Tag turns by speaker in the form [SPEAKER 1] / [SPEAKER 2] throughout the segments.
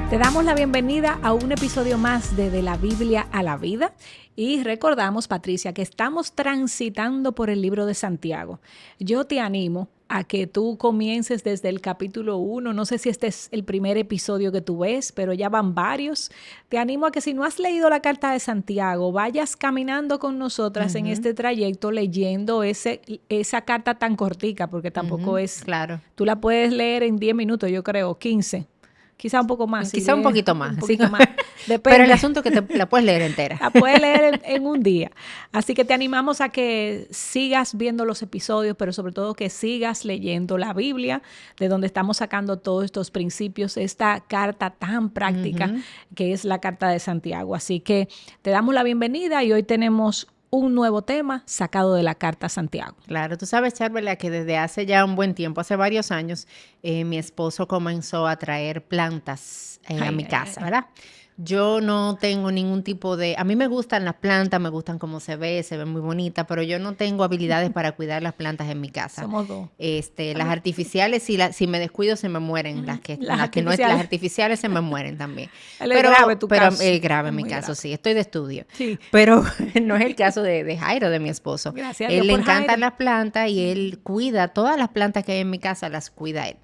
[SPEAKER 1] Te damos la bienvenida a un episodio más de la Biblia a la Vida y recordamos, Patricia, que estamos transitando por el libro de Santiago. Yo te animo a que tú comiences desde el capítulo 1. No sé si este es el primer episodio que tú ves, pero ya van varios. Te animo a que si no has leído la carta de Santiago, vayas caminando con nosotras en este trayecto leyendo esa carta tan cortica, porque tampoco es...
[SPEAKER 2] Claro.
[SPEAKER 1] Tú la puedes leer en 10 minutos, yo creo, 15. Quizá un poco más.
[SPEAKER 2] Quizá un poquito más.
[SPEAKER 1] Un poquito más. Depende.
[SPEAKER 2] Pero el asunto es que te la puedes leer entera.
[SPEAKER 1] La puedes leer en un día. Así que te animamos a que sigas viendo los episodios, pero sobre todo que sigas leyendo la Biblia, de donde estamos sacando todos estos principios, esta carta tan práctica que es la carta de Santiago. Así que te damos la bienvenida y hoy tenemos un nuevo tema sacado de la carta a Santiago.
[SPEAKER 2] Claro, tú sabes, Charvela, que desde hace ya un buen tiempo, hace varios años, mi esposo comenzó a traer plantas a mi casa, ¿verdad? Yo no tengo ningún tipo de... A mí me gustan las plantas, me gustan cómo se ven muy bonitas, pero yo no tengo habilidades para cuidar las plantas en mi casa.
[SPEAKER 1] Somos dos.
[SPEAKER 2] Las artificiales, si me descuido, se me mueren. Las artificiales se me mueren también.
[SPEAKER 1] Es grave tu caso.
[SPEAKER 2] Pero es grave en mi caso, sí. Estoy de estudio.
[SPEAKER 1] Sí.
[SPEAKER 2] Pero no es el caso de Jairo, de mi esposo.
[SPEAKER 1] Gracias a
[SPEAKER 2] Él
[SPEAKER 1] Dios
[SPEAKER 2] le
[SPEAKER 1] por
[SPEAKER 2] encantan
[SPEAKER 1] Jairo.
[SPEAKER 2] las plantas y él cuida todas las plantas que hay en mi casa, las cuida él.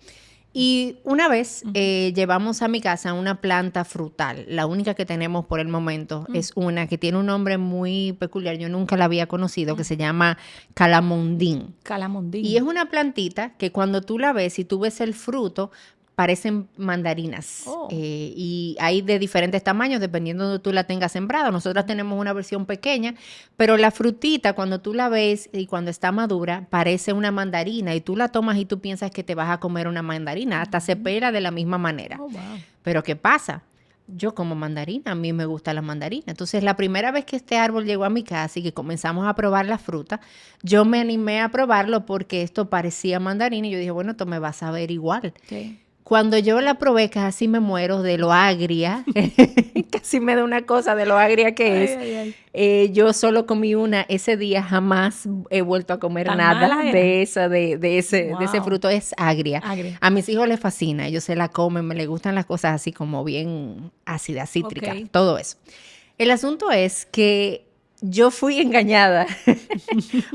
[SPEAKER 2] Y una vez llevamos a mi casa una planta frutal. La única que tenemos por el momento es una que tiene un nombre muy peculiar. Yo nunca la había conocido, que se llama calamondín.
[SPEAKER 1] Calamondín.
[SPEAKER 2] Y es una plantita que cuando tú la ves y tú ves el fruto, parecen mandarinas.
[SPEAKER 1] Oh.
[SPEAKER 2] Y hay de diferentes tamaños dependiendo de donde tú la tengas sembrada. Nosotros tenemos una versión pequeña, pero la frutita cuando tú la ves y cuando está madura parece una mandarina y tú la tomas y tú piensas que te vas a comer una mandarina. Hasta se pela de la misma manera.
[SPEAKER 1] Oh, wow.
[SPEAKER 2] Pero ¿qué pasa? Yo como mandarina, a mí me gusta la mandarina. Entonces, la primera vez que este árbol llegó a mi casa y que comenzamos a probar la fruta, yo me animé a probarlo porque esto parecía mandarina y yo dije, bueno, esto me va a saber igual.
[SPEAKER 1] Sí.
[SPEAKER 2] Cuando yo la probé, casi me muero de lo agria, casi me da una cosa de lo agria que es.
[SPEAKER 1] Ay, ay.
[SPEAKER 2] Yo solo comí una, ese día jamás he vuelto a comer
[SPEAKER 1] ¿Tan
[SPEAKER 2] nada
[SPEAKER 1] mala era?
[SPEAKER 2] de ese
[SPEAKER 1] Wow.
[SPEAKER 2] fruto, es agria.
[SPEAKER 1] Agria.
[SPEAKER 2] A mis hijos les fascina, ellos se la comen, me les gustan las cosas así como bien ácidas, cítricas,
[SPEAKER 1] Ok.
[SPEAKER 2] todo eso. El asunto es que yo fui engañada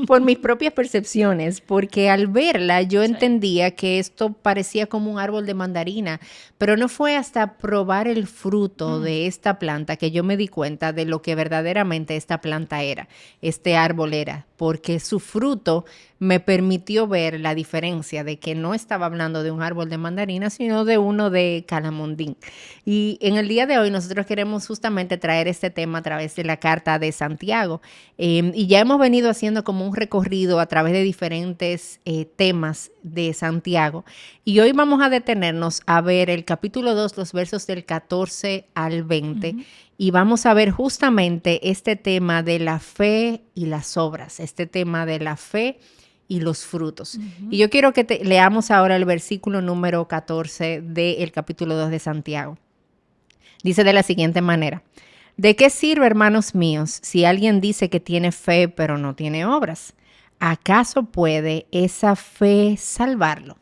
[SPEAKER 2] por mis propias percepciones, porque al verla yo entendía que esto parecía como un árbol de mandarina, pero no fue hasta probar el fruto de esta planta que yo me di cuenta de lo que verdaderamente esta planta era, este árbol era, porque su fruto me permitió ver la diferencia de que no estaba hablando de un árbol de mandarina, sino de uno de calamondín. Y en el día de hoy nosotros queremos justamente traer este tema a través de la carta de Santiago. Y ya hemos venido haciendo como un recorrido a través de diferentes temas de Santiago. Y hoy vamos a detenernos a ver el capítulo 2, los versos del 14 al 20. Y vamos a ver justamente este tema de la fe y las obras, este tema de la fe y los frutos. Y yo quiero que leamos ahora el versículo número 14 del capítulo 2 de Santiago. Dice de la siguiente manera: ¿de qué sirve, hermanos míos, si alguien dice que tiene fe pero no tiene obras? ¿Acaso puede esa fe salvarlo?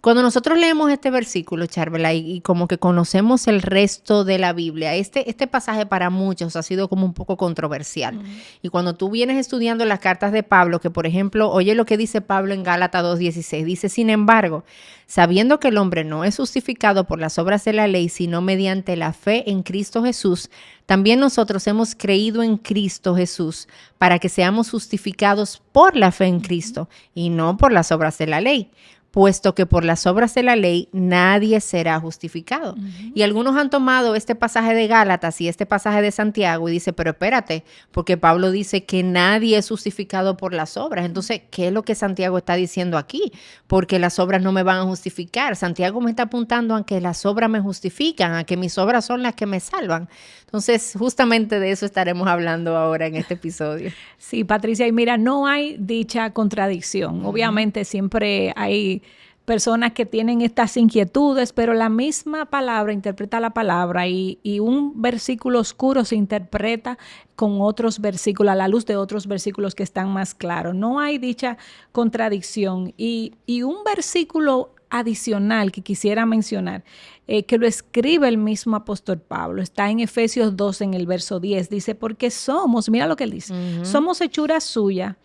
[SPEAKER 2] Cuando nosotros leemos este versículo, Charvela, y como que conocemos el resto de la Biblia, este pasaje para muchos ha sido como un poco controversial. Y cuando tú vienes estudiando las cartas de Pablo, que por ejemplo, oye lo que dice Pablo en Gálatas 2:16, dice, sin embargo, sabiendo que el hombre no es justificado por las obras de la ley, sino mediante la fe en Cristo Jesús, también nosotros hemos creído en Cristo Jesús para que seamos justificados por la fe en Cristo y no por las obras de la ley, puesto que por las obras de la ley nadie será justificado. Y algunos han tomado este pasaje de Gálatas y este pasaje de Santiago y dice, pero espérate, porque Pablo dice que nadie es justificado por las obras. Entonces, ¿qué es lo que Santiago está diciendo aquí? Porque las obras no me van a justificar. Santiago me está apuntando a que las obras me justifican, a que mis obras son las que me salvan. Entonces, justamente de eso estaremos hablando ahora en este episodio.
[SPEAKER 1] Sí, Patricia, y mira, no hay dicha contradicción. Obviamente siempre hay personas que tienen estas inquietudes, pero la misma palabra interpreta la palabra y un versículo oscuro se interpreta con otros versículos, a la luz de otros versículos que están más claros. No hay dicha contradicción y un versículo adicional que quisiera mencionar, que lo escribe el mismo apóstol Pablo, está en Efesios 2, en el verso 10, dice, porque somos, mira lo que él dice, somos hechura suya,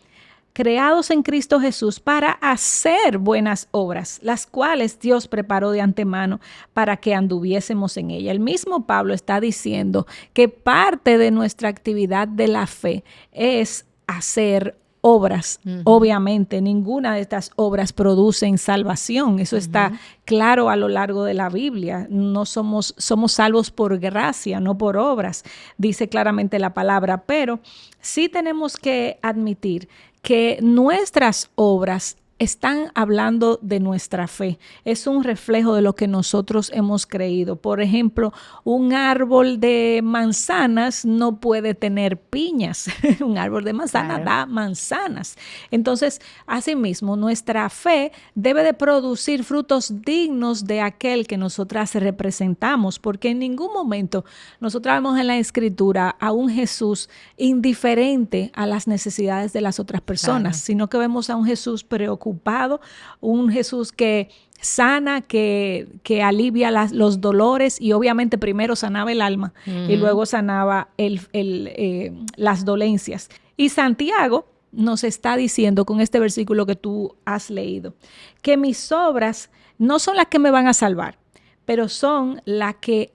[SPEAKER 1] creados en Cristo Jesús para hacer buenas obras, las cuales Dios preparó de antemano para que anduviésemos en ella. El mismo Pablo está diciendo que parte de nuestra actividad de la fe es hacer obras. Obviamente, ninguna de estas obras producen salvación. Eso está claro a lo largo de la Biblia. No somos salvos por gracia, no por obras, dice claramente la palabra, pero sí tenemos que admitir que nuestras obras están hablando de nuestra fe. Es un reflejo de lo que nosotros hemos creído. Por ejemplo, un árbol de manzanas no puede tener piñas. Un árbol de manzanas da manzanas. Entonces, asimismo, nuestra fe debe de producir frutos dignos de aquel que nosotras representamos, porque en ningún momento nosotros vemos en la Escritura a un Jesús indiferente a las necesidades de las otras personas, sino que vemos a un Jesús preocupado, un Jesús que sana, que alivia los dolores, y obviamente primero sanaba el alma y luego sanaba las dolencias. Y Santiago nos está diciendo con este versículo que tú has leído, que mis obras no son las que me van a salvar, pero son las que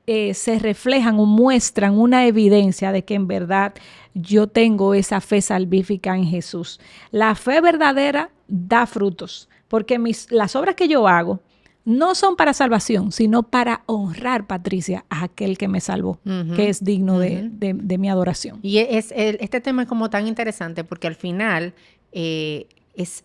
[SPEAKER 1] se reflejan o muestran una evidencia de que en verdad yo tengo esa fe salvífica en Jesús. La fe verdadera da frutos, porque las obras que yo hago no son para salvación, sino para honrar, Patricia, a aquel que me salvó, que es digno de mi adoración.
[SPEAKER 2] Y este tema es como tan interesante porque al final es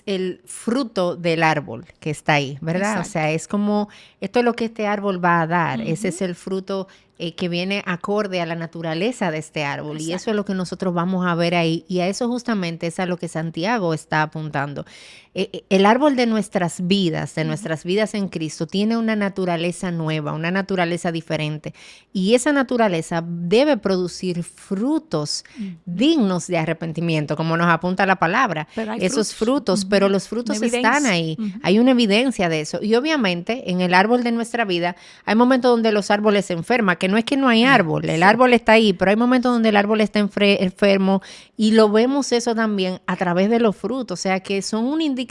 [SPEAKER 2] el fruto del árbol que está ahí, ¿verdad? Exacto. O sea, es como, esto es lo que este árbol va a dar, ese es el fruto que viene acorde a la naturaleza de este árbol. Exacto. Y eso es lo que nosotros vamos a ver ahí, y a eso justamente es a lo que Santiago está apuntando. El árbol de nuestras vidas en Cristo, tiene una naturaleza nueva, una naturaleza diferente, y esa naturaleza debe producir frutos dignos de arrepentimiento, como nos apunta la palabra. Esos frutos, pero los frutos están ahí, hay una evidencia de eso, y obviamente en el árbol de nuestra vida hay momentos donde los árboles se enferman, que no es que no hay árbol, el árbol está ahí, pero hay momentos donde el árbol está enfermo, y lo vemos eso también a través de los frutos, o sea que son un indicador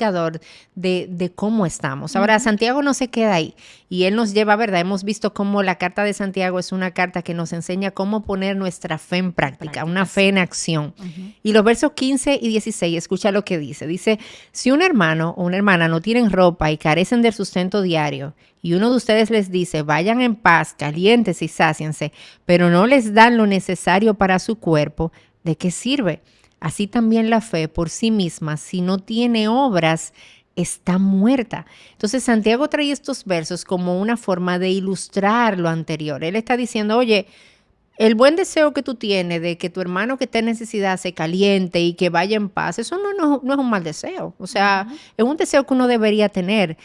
[SPEAKER 2] de cómo estamos. Ahora, Santiago no se queda ahí, y él nos lleva, ¿verdad? Hemos visto cómo la carta de Santiago es una carta que nos enseña cómo poner nuestra fe en práctica, una fe en acción. Y los versos 15 y 16, escucha lo que dice. Dice, si un hermano o una hermana no tienen ropa y carecen del sustento diario, y uno de ustedes les dice, vayan en paz, calientes y sáciense, pero no les dan lo necesario para su cuerpo, ¿de qué sirve? Así también la fe por sí misma, si no tiene obras, está muerta. Entonces Santiago trae estos versos como una forma de ilustrar lo anterior. Él está diciendo, oye, el buen deseo que tú tienes de que tu hermano que esté en necesidad se caliente y que vaya en paz, eso no es un mal deseo. O sea, es un deseo que uno debería tener.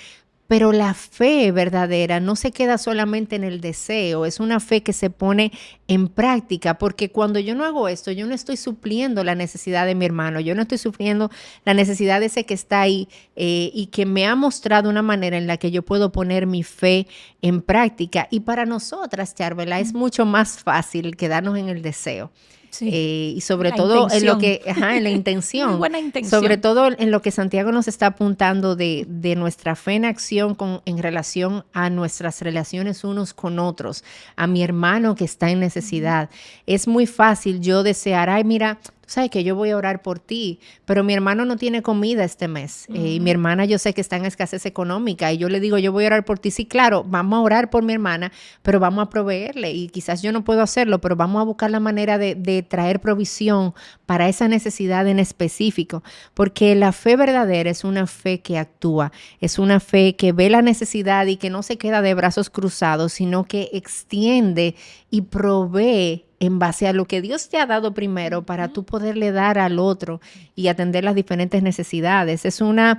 [SPEAKER 2] Pero la fe verdadera no se queda solamente en el deseo, es una fe que se pone en práctica, porque cuando yo no hago esto, yo no estoy supliendo la necesidad de mi hermano, yo no estoy supliendo la necesidad de ese que está ahí y que me ha mostrado una manera en la que yo puedo poner mi fe en práctica. Y para nosotras, Charvela, es mucho más fácil quedarnos en el deseo. Sí. Y sobre todo en lo que, en la intención. Muy buena intención. Sobre todo en lo que Santiago nos está apuntando de nuestra fe en acción en relación a nuestras relaciones unos con otros, a mi hermano que está en necesidad. Es muy fácil yo desear, ay, mira, sabes que yo voy a orar por ti, pero mi hermano no tiene comida este mes y mi hermana yo sé que está en escasez económica y yo le digo, yo voy a orar por ti. Sí, claro, vamos a orar por mi hermana, pero vamos a proveerle y quizás yo no puedo hacerlo, pero vamos a buscar la manera de traer provisión para esa necesidad en específico, porque la fe verdadera es una fe que actúa, es una fe que ve la necesidad y que no se queda de brazos cruzados, sino que extiende y provee en base a lo que Dios te ha dado primero para tú poderle dar al otro y atender las diferentes necesidades. Es una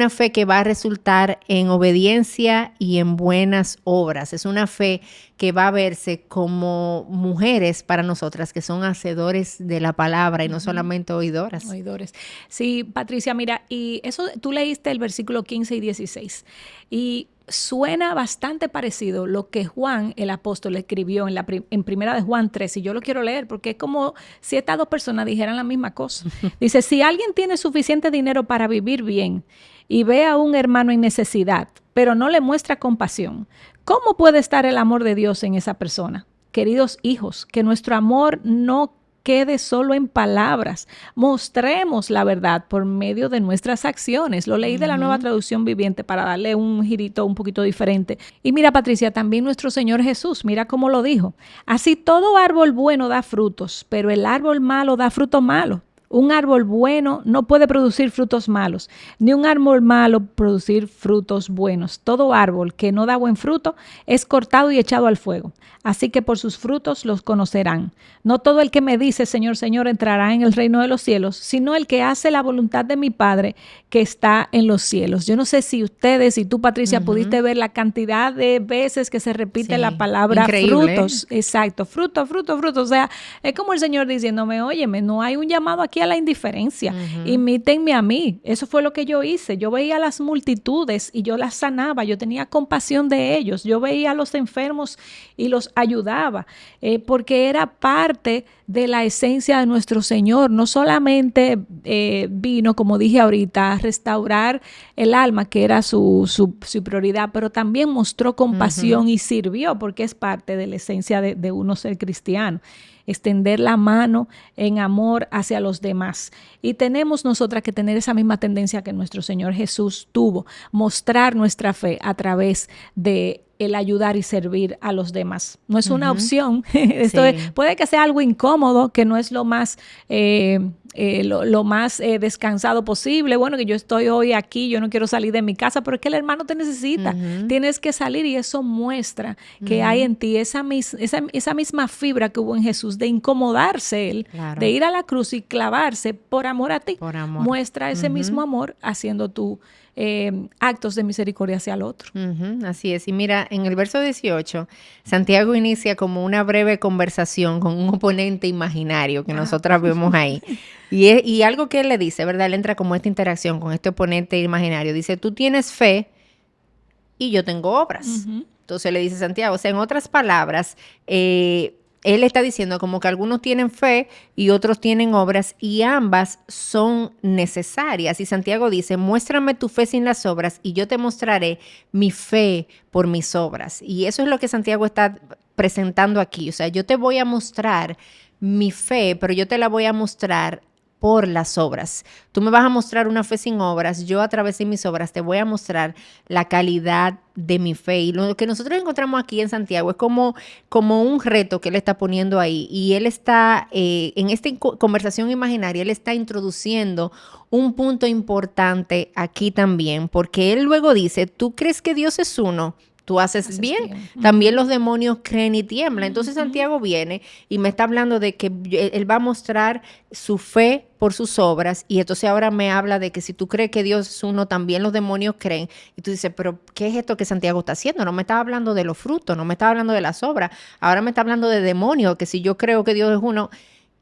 [SPEAKER 2] fe que va a resultar en obediencia y en buenas obras. Es una fe que va a verse como mujeres para nosotras que son hacedores de la palabra y no solamente oidoras.
[SPEAKER 1] Oidores. Sí, Patricia, mira, y eso tú leíste el versículo 15 y 16 y suena bastante parecido lo que Juan, el apóstol, escribió en primera de Juan 3, y yo lo quiero leer porque es como si estas dos personas dijeran la misma cosa. Dice, si alguien tiene suficiente dinero para vivir bien y ve a un hermano en necesidad, pero no le muestra compasión, ¿cómo puede estar el amor de Dios en esa persona? Queridos hijos, que nuestro amor no quede solo en palabras. Mostremos la verdad por medio de nuestras acciones. Lo leí de la Nueva Traducción Viviente para darle un girito un poquito diferente. Y mira, Patricia, también nuestro Señor Jesús, mira cómo lo dijo. Así todo árbol bueno da frutos, pero el árbol malo da fruto malo. Un árbol bueno no puede producir frutos malos, ni un árbol malo producir frutos buenos. Todo árbol que no da buen fruto es cortado y echado al fuego. Así que por sus frutos los conocerán. No todo el que me dice, Señor, Señor, entrará en el reino de los cielos, sino el que hace la voluntad de mi Padre que está en los cielos. Yo no sé si ustedes y tú, Patricia, pudiste ver la cantidad de veces que se repite la palabra frutos. Exacto, fruto, fruto, fruto. O sea, es como el Señor diciéndome, óyeme, no hay un llamado aquí a la indiferencia. Imítenme a mí. Eso fue lo que yo hice. Yo veía a las multitudes y yo las sanaba. Yo tenía compasión de ellos. Yo veía a los enfermos y los ayudaba, porque era parte de la esencia de nuestro Señor. No solamente vino, como dije ahorita, a restaurar el alma, que era su prioridad, pero también mostró compasión y sirvió, porque es parte de la esencia de uno ser cristiano. Extender la mano en amor hacia los demás. Y tenemos nosotras que tener esa misma tendencia que nuestro Señor Jesús tuvo, mostrar nuestra fe a través de el ayudar y servir a los demás. No es una opción. Esto puede que sea algo incómodo, que no es lo más descansado posible. Bueno, que yo estoy hoy aquí, yo no quiero salir de mi casa, pero es que el hermano te necesita. Tienes que salir, y eso muestra que hay en ti esa misma fibra que hubo en Jesús de incomodarse él, de ir a la cruz y clavarse por amor a ti. Por amor. Muestra ese mismo amor haciendo tú actos de misericordia hacia el otro.
[SPEAKER 2] Así es. Y mira, en el verso 18, Santiago inicia como una breve conversación con un oponente imaginario que nosotras vemos ahí. Y algo que él le dice, ¿verdad? Él entra como esta interacción con este oponente imaginario. Dice, tú tienes fe y yo tengo obras. Entonces le dice Santiago, o sea, en otras palabras, él está diciendo como que algunos tienen fe y otros tienen obras, y ambas son necesarias. Y Santiago dice, muéstrame tu fe sin las obras y yo te mostraré mi fe por mis obras. Y eso es lo que Santiago está presentando aquí. O sea, yo te voy a mostrar mi fe, pero yo te la voy a mostrar por las obras. Tú me vas a mostrar una fe sin obras, yo a través de mis obras te voy a mostrar la calidad de mi fe. Y lo que nosotros encontramos aquí en Santiago es como un reto que él está poniendo ahí, y él está, en esta conversación imaginaria, él está introduciendo un punto importante aquí también, porque él luego dice, ¿tú crees que Dios es uno? Tú haces bien. También los demonios creen y tiemblan. Entonces Santiago viene y me está hablando de que él va a mostrar su fe por sus obras, y entonces ahora me habla de que si tú crees que Dios es uno, también los demonios creen. Y tú dices, pero ¿qué es esto que Santiago está haciendo? No me está hablando de los frutos, no me está hablando de las obras, ahora me está hablando de demonios, que si yo creo que Dios es uno.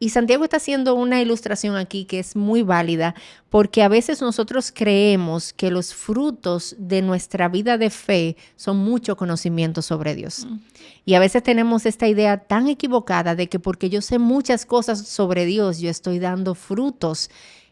[SPEAKER 2] Y Santiago está haciendo una ilustración aquí que es muy válida, porque a veces nosotros creemos que los frutos de nuestra vida de fe son mucho conocimiento sobre Dios. Y a veces tenemos esta idea tan equivocada de que porque yo sé muchas cosas sobre Dios, yo estoy dando frutos.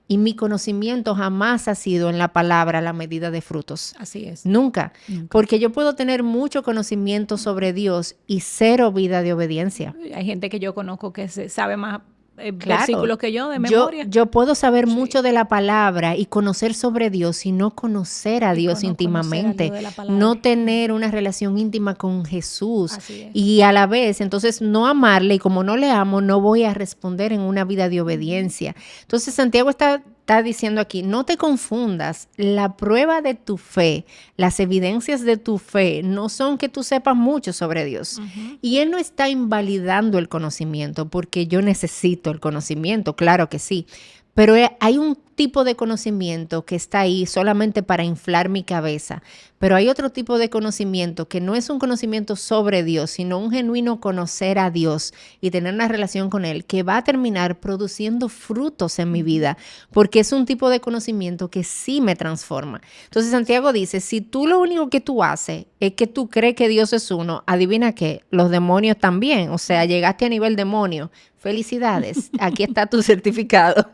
[SPEAKER 2] Y mi conocimiento jamás ha sido en la palabra la medida de frutos.
[SPEAKER 1] Así es.
[SPEAKER 2] Nunca. Porque yo puedo tener mucho conocimiento sobre Dios y cero vida de obediencia.
[SPEAKER 1] Hay gente que yo conozco que sabe más versículos que yo de memoria.
[SPEAKER 2] Yo puedo saber mucho de la palabra y conocer sobre Dios y no conocer a Dios íntimamente, no tener una relación íntima con Jesús, y a la vez entonces no amarle, y como no le amo no voy a responder en una vida de obediencia. Entonces Santiago está está diciendo aquí, no te confundas, la prueba de tu fe, las evidencias de tu fe no son que tú sepas mucho sobre Dios. Y Él no está invalidando el conocimiento, porque yo necesito el conocimiento, claro que sí, pero hay un tipo de conocimiento que está ahí solamente para inflar mi cabeza, pero hay otro tipo de conocimiento que no es un conocimiento sobre Dios, sino un genuino conocer a Dios y tener una relación con Él que va a terminar produciendo frutos en mi vida, porque es un tipo de conocimiento que sí me transforma. Entonces Santiago dice, si tú lo único que tú haces es que tú crees que Dios es uno, adivina qué, los demonios también, o sea, llegaste a nivel demonio. Felicidades, aquí está tu certificado.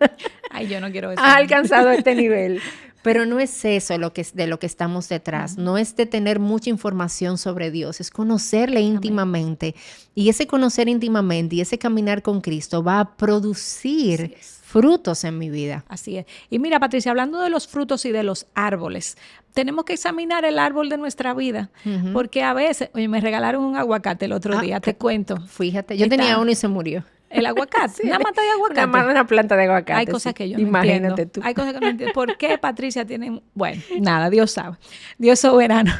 [SPEAKER 1] Ay, yo no quiero eso.
[SPEAKER 2] Has alcanzado este nivel. Pero no es eso de lo que estamos detrás. No es de tener mucha información sobre Dios, es conocerle íntimamente. Y ese conocer íntimamente y ese caminar con Cristo va a producir frutos en mi vida.
[SPEAKER 1] Así es. Y mira, Patricia, hablando de los frutos y de los árboles, tenemos que examinar el árbol de nuestra vida, porque a veces, oye, me regalaron un aguacate el otro día, te cuento.
[SPEAKER 2] Fíjate, yo tenía uno y se murió.
[SPEAKER 1] El aguacate, una mata de aguacate.
[SPEAKER 2] Una planta de aguacate.
[SPEAKER 1] Hay cosas que yo no entiendo. Tú. Hay cosas que no entiendo. ¿Por qué, Patricia, tienen...? Bueno, nada, Dios sabe. Dios soberano.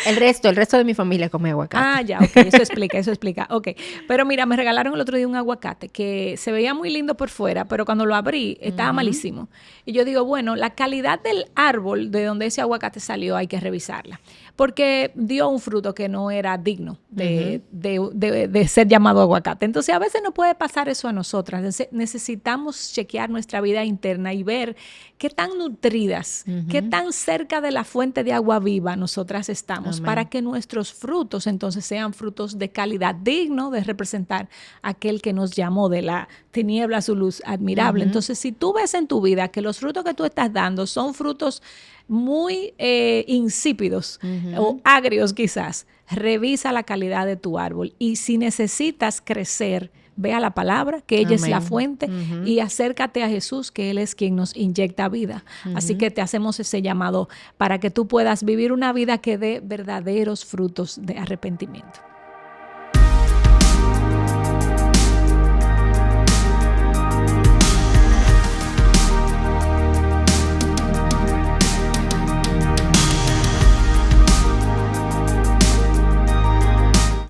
[SPEAKER 2] El resto de mi familia come aguacate.
[SPEAKER 1] Ah, ya, ok, eso explica. Ok, pero mira, me regalaron el otro día un aguacate que se veía muy lindo por fuera, pero cuando lo abrí estaba malísimo. Y yo digo, bueno, la calidad del árbol de donde ese aguacate salió hay que revisarla, porque dio un fruto que no era digno de ser llamado aguacate. Entonces, a veces no puede pasar eso a nosotras. Necesitamos chequear nuestra vida interna y ver qué tan nutridas, qué tan cerca de la fuente de agua viva nosotras estamos. Amén. Para que nuestros frutos entonces sean frutos de calidad, digno de representar a aquel que nos llamó de la tiniebla a su luz admirable. Entonces, si tú ves en tu vida que los frutos que tú estás dando son frutos muy insípidos o agrios quizás, revisa la calidad de tu árbol. Y si necesitas crecer, ve a la palabra, que ella es la fuente, y acércate a Jesús, que Él es quien nos inyecta vida. Así que te hacemos ese llamado para que tú puedas vivir una vida que dé verdaderos frutos de arrepentimiento.